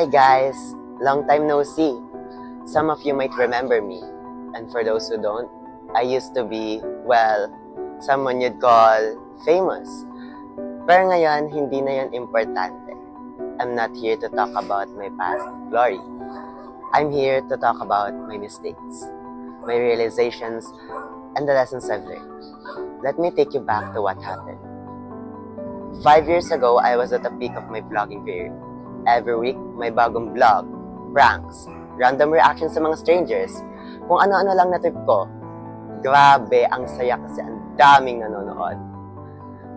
Hi guys! Long time no see. Some of you might remember me. And for those who don't, I used to be, well, someone you'd call famous. Pero ngayon, hindi na yan importante. I'm not here to talk about my past glory. I'm here to talk about my mistakes, my realizations, and the lessons I've learned. Let me take you back to what happened. 5 years ago, I was at the peak of my vlogging career. Every week, may bagong vlog, pranks, random reactions sa mga strangers, kung ano-ano lang na trip ko. Grabe, ang saya kasi ang daming nanonood.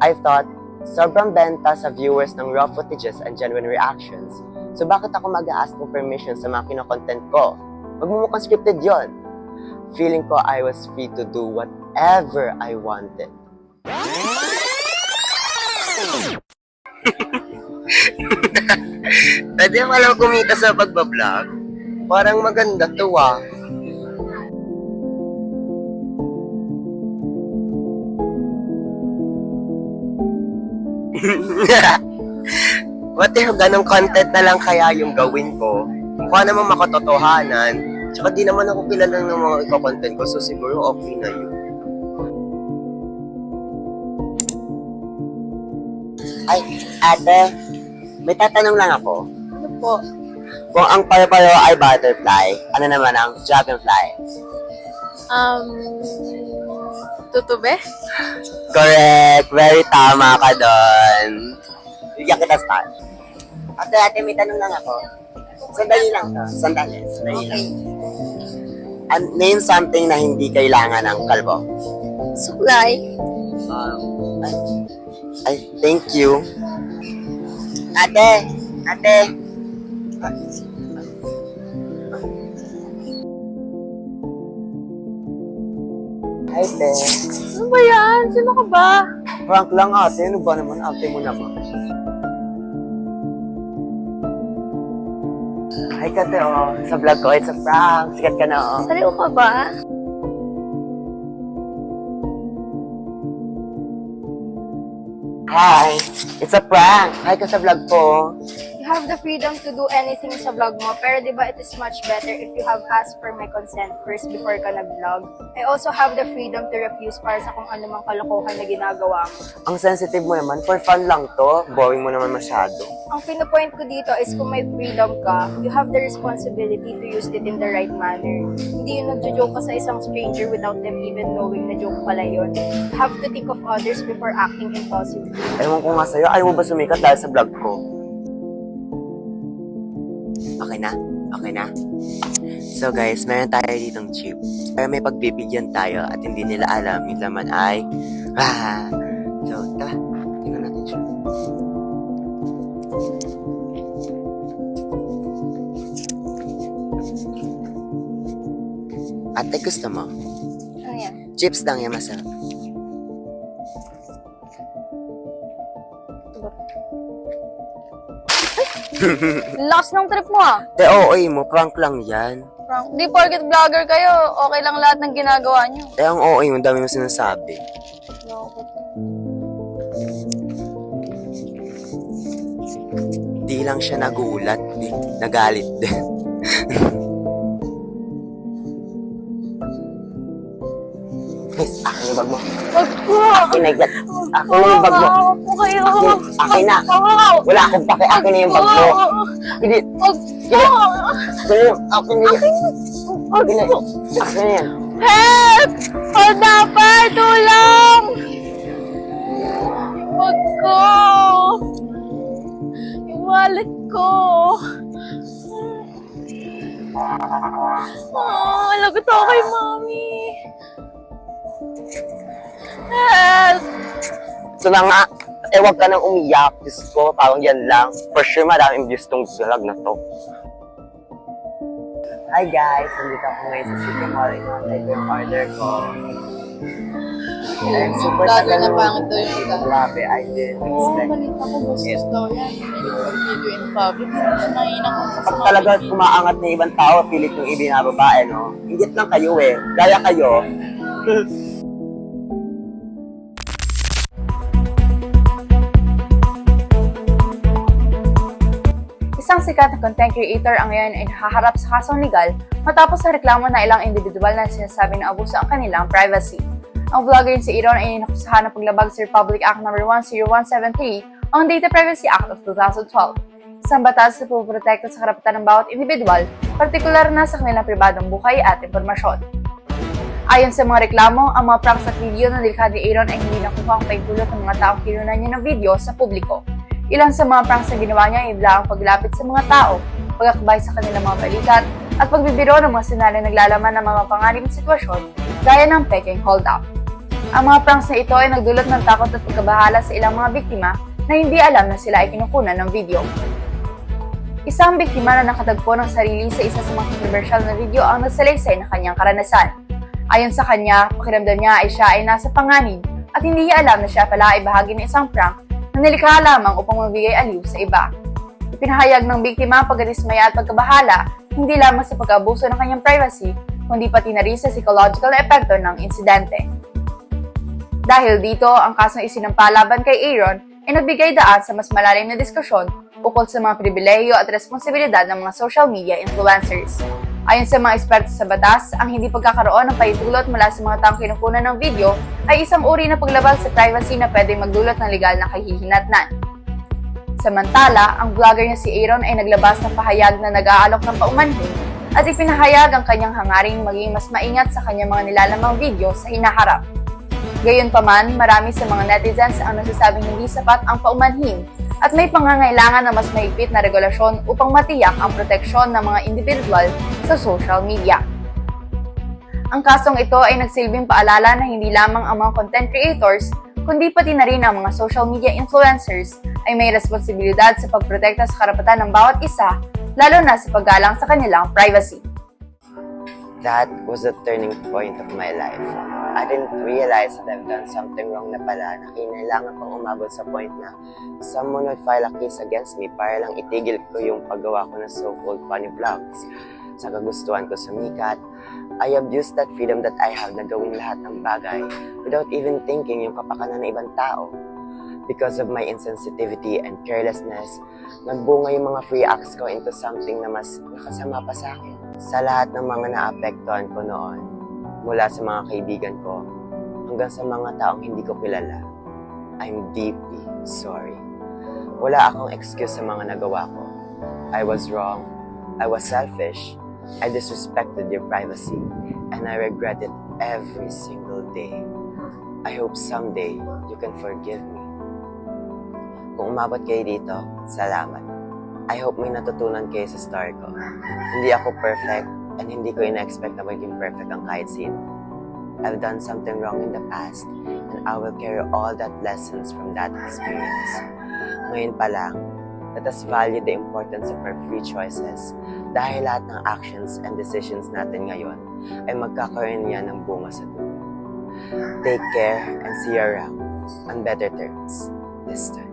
I thought, sobrang benta sa viewers ng raw footages and genuine reactions. So bakit ako mag-a-ask ng permission sa mga kinokontent ko? Magmumukhang scripted yon. Feeling ko I was free to do whatever I wanted. Pwede mo alam kumita sa pagbablog? Parang maganda to ah. What if ganong content na lang kaya yung gawin ko? Mukha naman makatotohanan. Tsaka di naman ako kilala ng mga ikakontent ko, so siguro okay na yun. Ay, ate, may tatanong lang ako. Ano po? Kung ang payo-payo ay butterfly, ano naman ang dragonfly? Tutube? Correct! Very tama ka doon. Bigyan kita start. Ate, may tanong lang ako. Sandali lang to. Sandali lang. Name something na hindi kailangan ng kalbo. Suklay. Ay, thank you. Ate! Hi, te. Ano ba yan? Sino ka ba? Prank lang ate. Ano ba naman? Ate mo naman. Hi, kate, oh. Sa vlog ko, it's a prank. Sikat ka na, oh. Saliw ka ba? Hi! It's a prank! Hi ka sa vlog ko. You have the freedom to do anything sa vlog mo, pero di ba it is much better if you have asked for my consent first before ka nag-vlog. I also have the freedom to refuse para sa kung ano mang kalokohan na ginagawa mo. Ang sensitive mo naman. For fun lang to. Boring mo naman masyado. Ang pinupoint ko dito is kung may freedom ka, you have the responsibility to use it in the right manner. Hindi yung nagjo-joke ka sa isang stranger without them even knowing na joke pala yun. You have to think of others before acting impulsively. Ewan ko nga sa'yo. Ayaw mo ba sumikat dahil sa vlog ko? Okay na? Okay na? So guys, meron tayo ditong chips. Pero may pagbibigyan tayo at hindi nila alam yung laman ay... So, tara. Tingnan natin siya. Ate, gusto mo? Ano yan? Chips lang yan, masarap. Lakas ng trip mo ah. Te, OA mo, prank lang yan. Di porket vlogger kayo, okay lang lahat ng ginagawa nyo. Eh, ang OA mo, dami mo sinasabi. Di lang siya nagulat, nagalit din. Miss, akin yung bag mo. Wag ko! Akin na yung bag mo. Wag po kayo! Akin na. Wala akong pake, akin na yung bag mo. Hindi. Wag po! Akin na yan. Akin na yan. Akin na yan. Help! Hold up! Tulong! Wag ko! Yung wallet ko! Lagot ako kay Mami! Help! So na nga, wag ka nang umiyak. Diyos ko, parang yan lang. For sure, maraming views tong vlog na to. Hi guys! Nandito ako ngayon sa City Mall. Ito yung order ko. And super Vlogger na tagal pangit daw yung vlog. Grabe, I didn't expect. balita ko, bastos daw yan. Video in public. Nanginang ko Pag talaga kumaangat na ibang tao, pilit yung ibinababae, no? Ingit lang kayo eh. Gaya kayo. isang sikat na content creator ang ngayon ay nakaharap sa kasong legal matapos sa reklamo na ilang individual na sinasabi na abuso ang kanilang privacy. Ang vlogger si Aaron ay inakusahan ng paglabag sa Republic Act No. 10173 o ang Data Privacy Act of 2012. Isang batas na puprotekta sa karapatan ng bawat individual, partikular na sa kanilang pribadong buhay at impormasyon. Ayon sa mga reklamo, ang mga pranks at video na nilikha ni Aaron ay hindi nakuha ang paintulot ng mga taong kinunan niya ng video sa publiko. Ilan sa mga pranks na ginawa niya ay bigla ang paglapit sa mga tao, pagkakabay sa kanilang mga balikat, at pagbibiro ng mga senaryo naglalaman ng mga panganib na sitwasyon gaya ng peking hold-up. Ang mga pranks na ito ay nagdulot ng takot at pagkabahala sa ilang mga biktima na hindi alam na sila ay kinukunan ng video. Isang biktima na nakatagpo ng sarili sa isa sa mga controversial na video ang nagsalaysay ng kanyang karanasan. Ayon sa kanya, pakiramdam niya ay siya ay nasa panganib at hindi niya alam na siya pala ay bahagi ng isang prank na nilikha lamang upang magbigay aliw sa iba. Ipinahayag ng biktima ang pagkadismaya at pagkabahala hindi lamang sa pag-abuso ng kanyang privacy, kundi pati na rin sa psychological na epekto ng insidente. Dahil dito, ang kasong isinampa laban kay Aaron ay nagbigay daan sa mas malalim na diskusyon ukol sa mga pribilehiyo at responsibilidad ng mga social media influencers. Ayon sa mga eksperto sa batas, ang hindi pagkakaroon ng paintulot mula sa mga taong kinukunan ng video ay isang uri ng paglabag sa privacy na pwedeng magdulot ng legal na kahihinatnan. Samantala, ang vlogger na si Aaron ay naglabas ng pahayag na nag-aalok ng paumanhin at ipinahayag ang kanyang hangaring maging mas maingat sa kanyang mga nilalamang video sa hinaharap. Gayunpaman, marami sa mga netizens ang nasasabing hindi sapat ang paumanhin at may pangangailangan na mas mahigpit na regulasyon upang matiyak ang proteksyon ng mga individual sa social media. Ang kasong ito ay nagsilbing paalala na hindi lamang ang mga content creators, kundi pati na rin ang mga social media influencers ay may responsibilidad sa pagprotekta sa karapatan ng bawat isa, lalo na sa paggalang sa kanilang privacy. That was the turning point of my life. I didn't realize that I've done something wrong na pala na kinailangan pang umabot sa point na someone would file a case against me para lang itigil ko yung paggawa ko ng so-called funny vlogs. Sa kagustuhan ko sumikat, I abused that freedom that I have na gawin lahat ng bagay without even thinking yung kapakanan ng ibang tao. Because of my insensitivity and carelessness, nagbunga yung mga free acts ko into something na mas nakasama pa sa akin. Sa lahat ng mga naapektuhan ko noon, mula sa mga kaibigan ko hanggang sa mga taong hindi ko kilala, I'm deeply sorry. Wala akong excuse sa mga nagawa ko. I was wrong. I was selfish. I disrespected your privacy. And I regret it every single day. I hope someday you can forgive me. Kung umabot kayo dito, salamat. I hope may natutunan kayo sa story ko. Hindi ako perfect and hindi ko ina-expect na maging perfect ang kahit sino. I've done something wrong in the past and I will carry all that lessons from that experience. Ngayon pa lang, let us value the importance of our free choices dahil lahat ng actions and decisions natin ngayon ay magkakaroon niya ng bunga sa dulo. Take care and see you around on better terms this time.